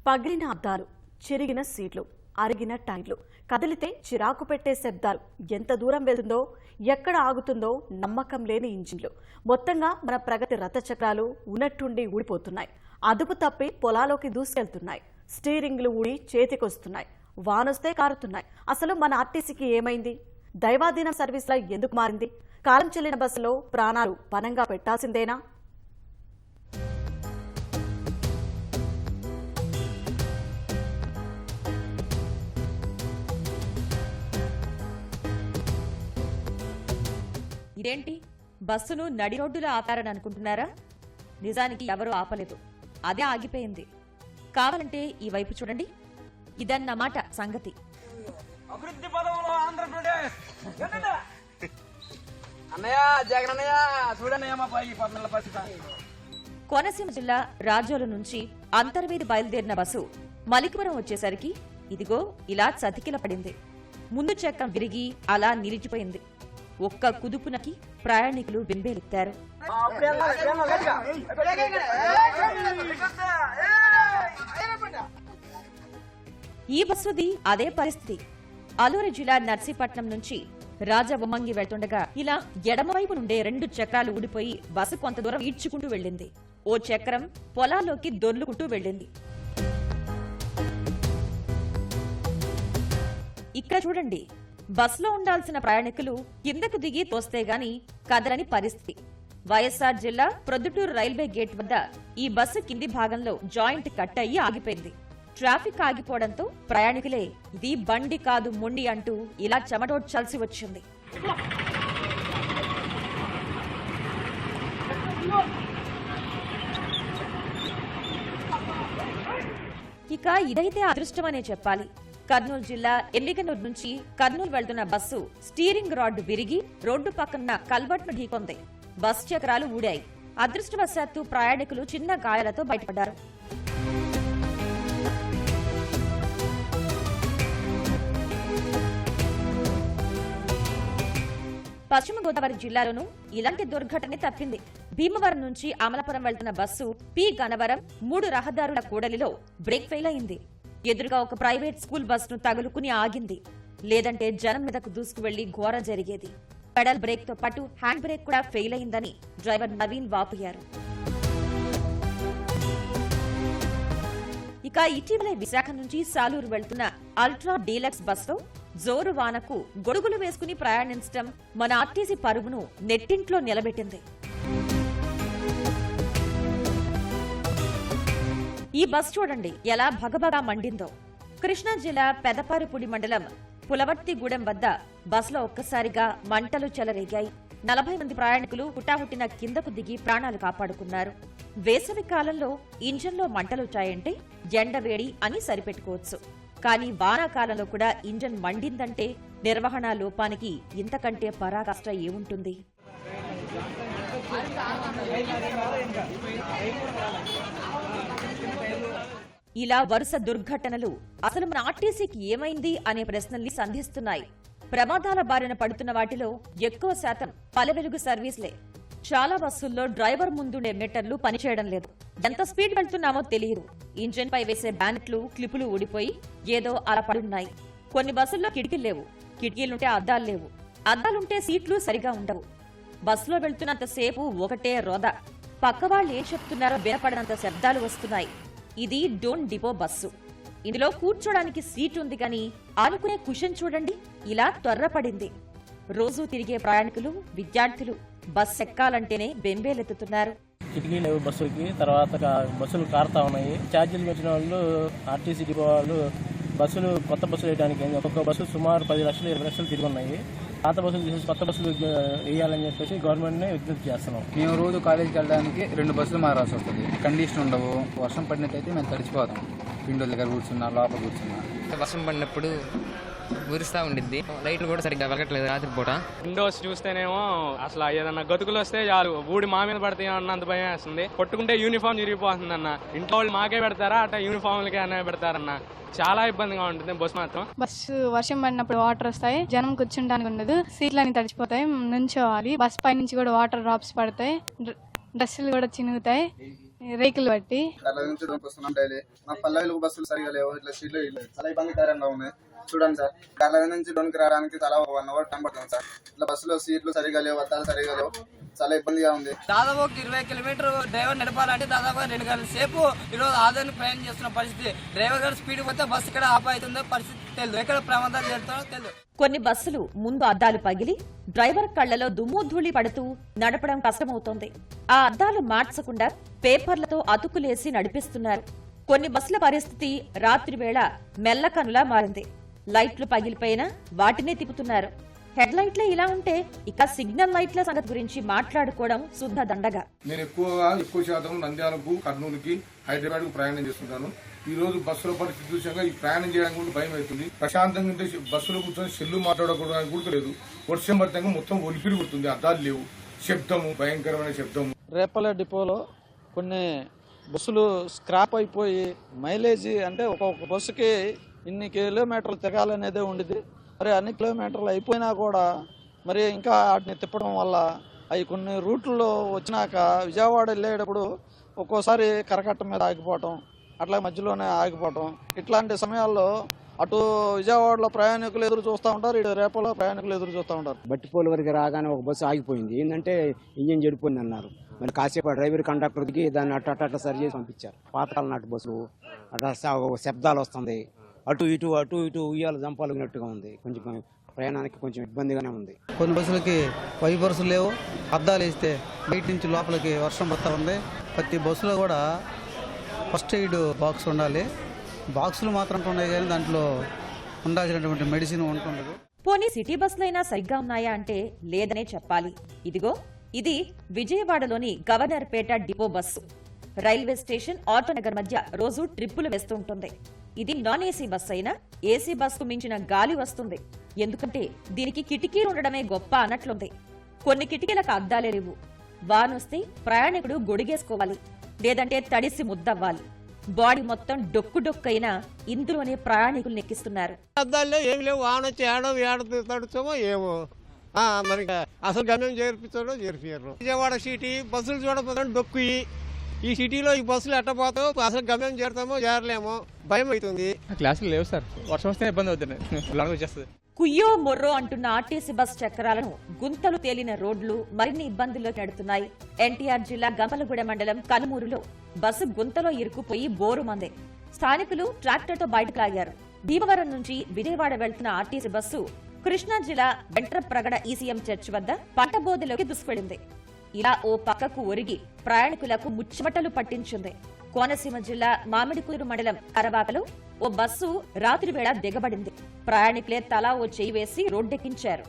పగిలిన అద్దాలు, చెరిగిన సీట్లు, అరిగిన టైర్లు, కదిలితే చిరాకు పెట్టే శబ్దాలు, ఎంత దూరం వెళ్తుందో, ఎక్కడ ఆగుతుందో నమ్మకం లేని ఇంజిన్లు. మొత్తంగా మన ప్రగతి రథచక్రాలు ఉన్నట్టుండి ఊడిపోతున్నాయి. అదుపు తప్పి పొలాలోకి దూసుకెళ్తున్నాయి. స్టీరింగ్లు ఊడి చేతికొస్తున్నాయి. వానొస్తే కారుతున్నాయి. అసలు మన ఆర్టీసీకి ఏమైంది? దైవాధీనం సర్వీస్లా ఎందుకు మారింది? కాలం చెల్లిన బస్సులో ప్రాణాలు పనంగా పెట్టాల్సిందేనా? ఇదేంటి, బస్సును నడి రోడ్డులో ఆపారని అనుకుంటున్నారా? నిజానికి ఎవరూ ఆపలేదు, అదే ఆగిపోయింది. కావాలంటే ఈ వైపు చూడండి. ఇదన్నమాట సంగతి. కోనసీమ జిల్లా రాజోలు నుంచి అంతర్వేది బయలుదేరిన బస్సు మలికిపురం వచ్చేసరికి ఇదిగో ఇలా చతికిల పడింది. ముందు చక్రం విరిగి అలా నిలిచిపోయింది. ఒక్క కుదుపునకి ప్రయాణికులు బెంబేలెత్తారు. ఈ బస్సుది అదే పరిస్థితి. అల్లూరు జిల్లా నర్సీపట్నం నుంచి రాజవొమ్మంగి వెళ్తుండగా ఇలా ఎడమవైపు నుండే 2 చక్రాలు ఊడిపోయి బస్సు కొంత దూరం ఈడ్చుకుంటూ వెళ్ళింది. ఓ చక్రం పొలాల్లోకి దొర్లుకుంటూ వెళ్ళింది. ఇక్కడ చూడండి, బస్సులో ఉండాల్సిన ప్రయాణికులు కిందకు దిగి తోస్తే గాని కదలని పరిస్థితి. వైఎస్ఆర్ జిల్లా ప్రొద్దుటూరు రైల్వే గేట్ వద్ద ఈ బస్సు కింది భాగంలో జాయింట్ కట్ అయ్యి ఆగిపోయింది. ట్రాఫిక్ ఆగిపోవడంతో ప్రయాణికులే ఇది బండి కాదు మొండి అంటూ ఇలా చెమటోడ్చాల్సి వచ్చింది. ఇక ఇదైతే అదృష్టమనే చెప్పాలి. కర్నూలు జిల్లా ఎమ్మిగనూరు నుంచి కర్నూలు వెళ్తున్న బస్సు స్టీరింగ్ రాడ్ విరిగి రోడ్డు పక్కన కల్వర్ట్ను ఢీకొంది. బస్ చక్రాలు ఊడాయి. అదృష్టవశాత్తు ప్రయాణికులు చిన్న గాయాలతో బయటపడ్డారు. పశ్చిమ గోదావరి జిల్లాలోనూ ఇలాంటి దుర్ఘటన తప్పింది. భీమవరం నుంచి అమలాపురం వెళ్తున్న బస్సు పి గన్నవరం 3 రహదారుల కూడలిలో బ్రేక్ ఫెయిల్ అయింది. ఎదురుగా ఒక ప్రైవేట్ స్కూల్ బస్సును తగులుకుని ఆగింది. లేదంటే జనం మీదకు దూసుకు వెళ్లి ఘోర జరిగేది. పెడల్ బ్రేక్ తో పాటు హ్యాండ్ బ్రేక్ కూడా ఫెయిల్ అయిందని డ్రైవర్ నవీన్ వాపోయారు. ఇక ఇటీవలే విశాఖ నుంచి సాలూరు వెళ్తున్న అల్ట్రా డీలక్స్ బస్సులో జోరు వానకు గొడుగులు వేసుకుని ప్రయాణించడం మన ఆర్టీసీ పరుగును నెట్టింట్లో నిలబెట్టింది. ఈ బస్ చూడండి ఎలా భగభగా మండిందో. కృష్ణా జిల్లా పెదపారుపూడి మండలం పులవర్తిగూడెం వద్ద బస్సులో ఒక్కసారిగా మంటలు చెలరేగాయి. 40 మంది ప్రయాణికులు హుటాహుటిన కిందకు దిగి ప్రాణాలు కాపాడుకున్నారు. వేసవి కాలంలో ఇంజన్లో మంటలొచ్చాయంటే ఎండవేడి అని సరిపెట్టుకోవచ్చు. కానీ వానాకాలంలో కూడా ఇంజన్ మండిందంటే నిర్వహణ లోపానికి ఇంతకంటే పరాకాష్ట ఏముంటుంది? ఇలా వరుస దుర్ఘటనలు అసలు మన ఆర్టీసీకి ఏమైంది అనే ప్రశ్నల్ని సంధిస్తున్నాయి. ప్రమాదాల బారిన పడుతున్న వాటిలో ఎక్కువ శాతం పల్లెవెలుగు సర్వీసులే. చాలా బస్సుల్లో డ్రైవర్ ముందుండే మీటర్లు పనిచేయడం లేదు. ఎంత స్పీడ్ వెళ్తున్నామో తెలియదు. ఇంజిన్ పై వేసే బ్యానెట్లు క్లిపులు ఊడిపోయి ఏదో అలా పడున్నాయి. కొన్ని బస్సుల్లో కిటికీలు లేవు. కిటికీలుంటే అద్దాలు లేవు. అద్దాలుంటే సీట్లు సరిగా ఉండవు. బస్సులో వెళ్తున్నంతసేపు ఒకటే రోద. పక్కవాళ్లు ఏం చెప్తున్నారో వినపడనంత శబ్దాలు వస్తున్నాయి. ఇది డోన్ డిపో బస్సు. ఇందులో కూర్చోడానికి సీట్ ఉంది గాని ఆనుకునే కుషన్ చూడండి ఇలా త్వరపడింది. రోజూ తిరిగే ప్రయాణికులు, విద్యార్థులు బస్ ఎక్కాలంటేనే బెంబేలెత్తుతున్నారు. కిటికీ లేవు బస్సులకి. తర్వాత బస్సులు కారుతా ఉన్నాయి. ఛార్జీలు పెట్టిన వాళ్ళు ఆర్టీసీ డిపో వాళ్ళు బస్సులు కొత్త బస్సులు వేయడానికి ఒక్కొక్క బస్సు సుమారు 10 లక్షలు 20 లక్షలు తిరిగి ఉన్నాయి. పాత బస్సులు తీసేసి కొత్త బస్సులు వేయాలని చెప్పేసి గవర్నమెంట్నే విజ్ఞప్తి చేస్తున్నాం. మేము రోజు కాలేజీకి వెళ్ళడానికి 2 బస్సులు మారాల్సి వస్తుంది. కండిషన్ ఉండవు. వర్షం పడినట్టయితే మేము తడిచిపోతాం. విండోల దగ్గర కూర్చున్నా, లోపల కూర్చున్నా. వర్షం పడినప్పుడు ఊరిస్తా ఉండిద్ది. లైట్లు కూడా సరిగ్గా వెలగట్లేదు రాత్రిపూట. విండోస్ చూస్తేనేమో అసలు ఏదన్నా గతుకులు వస్తే చాలు ఊడి మా మీద పడితే అన్నంత భయం వేస్తుంది. కొట్టుకుంటే యూనిఫామ్ చిరిగిపోతుంది అన్న. ఇంట్లో వాళ్ళు మాకే పెడతారా అట్లా యూనిఫామ్లకే అన్న పెడతారన్న. చాలా ఇబ్బందిగా ఉంటుంది బస్సు మాత్రం. బస్సు వర్షం పడినప్పుడు వాటర్ వస్తాయి. జనం కూర్చుంటానికి ఉండదు. సీట్లన్నీ తడిచిపోతాయి. నుంచోవాలి. బస్ పై నుంచి కూడా వాటర్ డ్రాప్స్ పడతాయి. డ్రెస్సులు కూడా చినుగుతాయి. రేకులు బట్టి అలా నుంచి వస్తున్నాం డైలీ. మా పల్లెలకు బస్సులు సరిగా లేవు, ఇట్లా సీట్లు చాలా ఇబ్బందికరంగా ఉన్నాయి. చూడండి సార్, కర్ల నుంచి డోన్కి రావడానికి చాలా 1 అవర్ టైం పడుతుంది సార్. ఇట్లా బస్సులో సీట్లు సరిగా లేవు, అద్దాలు సరిగా లేవు, చాలా ఇబ్బందిగా ఉంది. దాదాపు 20 కిలోమీటర్ డ్రైవర్ నడపాలంటే దాదాపు 2 గంటల సేపు ఈరోజు ఆదాయాన్ని ప్రయాణం చేస్తున్న పరిస్థితి. డ్రైవర్ గారు స్పీడ్ పోతే బస్సు ఇక్కడ ఆపాయితుందో పరిస్థితి తెలియదు, ఎక్కడ ప్రమాదాలు జరుగుతాయో తెలియదు. కొన్ని బస్సులు ముందు అద్దాలు పగిలి డ్రైవర్ కళ్లలో దుమ్ము ధూళి పడుతూ నడపడం కష్టమవుతోంది. ఆ అద్దాలు మార్చకుండా పేపర్లతో అతుకులేసి నడిపిస్తున్నారు. కొన్ని బస్సుల పరిస్థితి రాత్రి వేళ మెల్లకనులా మారింది. లైట్లు పగిలిపోయినా వాటినే తిప్పుతున్నారు. హెడ్ లైట్లే ఇలా ఉంటే ఇక సిగ్నల్ లైట్ల సంగతి గురించి మాట్లాడుకోవడం శుద్ధ దండగా. నేను ఎక్కువ శాతం నంద్యాలకు, కర్నూలుకి, హైదరాబాద్ కు ప్రయాణం చేస్తుంటాను. ఈ రోజు బస్సుల పరిస్థితి చూసాక ఈ ప్రయాణం చేయడానికి కూడా భయం అవుతుంది. ప్రశాంతంగా ఉంటే బస్సులో కూర్చొని సెల్లు మాట్లాడుకోవడానికి కూడా లేదు. వర్షం పడితే మొత్తం ఒలిపిరి కొడుతుంది, అద్దాలు లేవు, శబ్దము, భయంకరమైన శబ్దము. రేపల్లె డిపోలో కొన్ని బస్సులు స్క్రాప్ అయిపోయి మైలేజీ అంటే ఒక్కొక్క బస్సుకి ఇన్ని కిలోమీటర్లు తిరగాలనేదే ఉండేది. మరి అన్ని కిలోమీటర్లు అయిపోయినా కూడా మరి ఇంకా వాటిని తిప్పడం వల్ల అవి కొన్ని రూట్లలో వచ్చినాక విజయవాడ వెళ్ళేటప్పుడు ఒక్కోసారి కరకట్ట మీద ఆగిపోవటం, అట్లా మధ్యలోనే ఆగిపోవటం, ఇట్లాంటి సమయాల్లో అటు విజయవాడలో ప్రయాణికులు ఎదురు చూస్తూ ఉంటారు, ఇటు రేపల్లో ప్రయాణికులు ఎదురు చూస్తూ ఉంటారు. బట్టిపోలు వరకు రాగానే ఒక బస్సు ఆగిపోయింది. ఏంటంటే ఇంజిన్ చెడిపోయింది అన్నారు. మరి కాసేపు డ్రైవర్ కండక్టర్కి దాన్ని అట్ట సరి చేసి పంపించారు. పాతకాల నాటి బస్సులు అట్లా శబ్దాలు వస్తుంది, అటు ఇటు ఉయ్యాలు జంపాలుగినట్టుగా ఉంది. కొంచెం ప్రయాణానికి కొంచెం ఇబ్బందిగానే ఉంది. కొన్ని బస్సులకి వైపర్స్ లేవు, అద్దాలు వేస్తే బయట నుంచి లోపలికి వర్షం పడుతూ ఉంది. ప్రతి బస్సులో కూడా ఫస్ట్ ఎయిడ్ బాక్స్ ఉండాలి. బాక్సులు మాత్రం ఉన్నాయి కానీ దాంట్లో ఉండాల్సినటువంటి మెడిసిన్ ఉంటుండదు. పోనీ సిటీ బస్సులైనా సరిగ్గా ఉన్నాయా అంటే లేదనే చెప్పాలి. ఇదిగో ఇది విజయవాడలోని Governorpet depot bus. Railway station, Autonagar మధ్య రోజు ట్రిప్పులు వేస్తుంటుంది. ఇది నాన్ ఏసీ బస్సు అయినా ఏసీ బస్సుకు మించిన గాలి వస్తుంది. ఎందుకంటే దీనికి కిటికీలు ఉండడమే గొప్ప అన్నట్లుంది. కొన్ని కిటికీలకు అద్దాలే లేవు. వానొస్తే ప్రయాణికుడు గొడిగేసుకోవాలి, లేదంటే తడిసి ముద్దవ్వాలి. బాడీ మొత్తం డొక్కైనా ఇందులోనే ప్రయాణికులు నెక్కిస్తున్నారు. అద్దాల్లో ఏమి లేవు, వాన వచ్చి ఏడ తడుచామో ఏమో. మరి అసలు గమ్యం చేర్పియారు. విజయవాడ సిటీ బస్సులు చూడపోతే డొక్కు. ఈ సిటీలో ఈ బస్సులు ఎట్టపోతామో అసలు గమ్యం చేరుతామో చేరలేమో భయం అవుతుంది. క్లాసులు లేవు సార్, వర్షం వస్తే ఇబ్బంది అవుతుంది, వచ్చేస్తుంది. కుయ్యో మొర్రో అంటున్న ఆర్టీసీ బస్ చక్రాలను గుంతలు తేలిన రోడ్లు మరిన్ని ఇబ్బందుల్లోకి నెడుతున్నాయి. ఎన్టీఆర్ జిల్లా గంపలగూడ మండలం కనుమూరులో బస్సు గుంతలో ఇరుక్కుపోయి బోరుమందే. స్థానికులు ట్రాక్టర్తో బయటకు లాగారు. భీమవరం నుంచి విజయవాడ వెళ్తున్న ఆర్టీసీ బస్సు కృష్ణా జిల్లా వెంట్రప్రగడ ఈసీఎం చర్చ్ వద్ద పంటబోధలోకి దుస్సుకెళ్లింది. ఇలా ఓ పక్కకు ఒరిగి ప్రయాణికులకు ముచ్చమటలు పట్టించింది. కోనసీమ జిల్లా మామిడికూరు మండలం కరవాకలో ఓ బస్సు రాత్రి వేళ దిగబడింది. ప్రయాణికులే తలా ఓ చేయి వేసి రోడ్డెక్కించారు.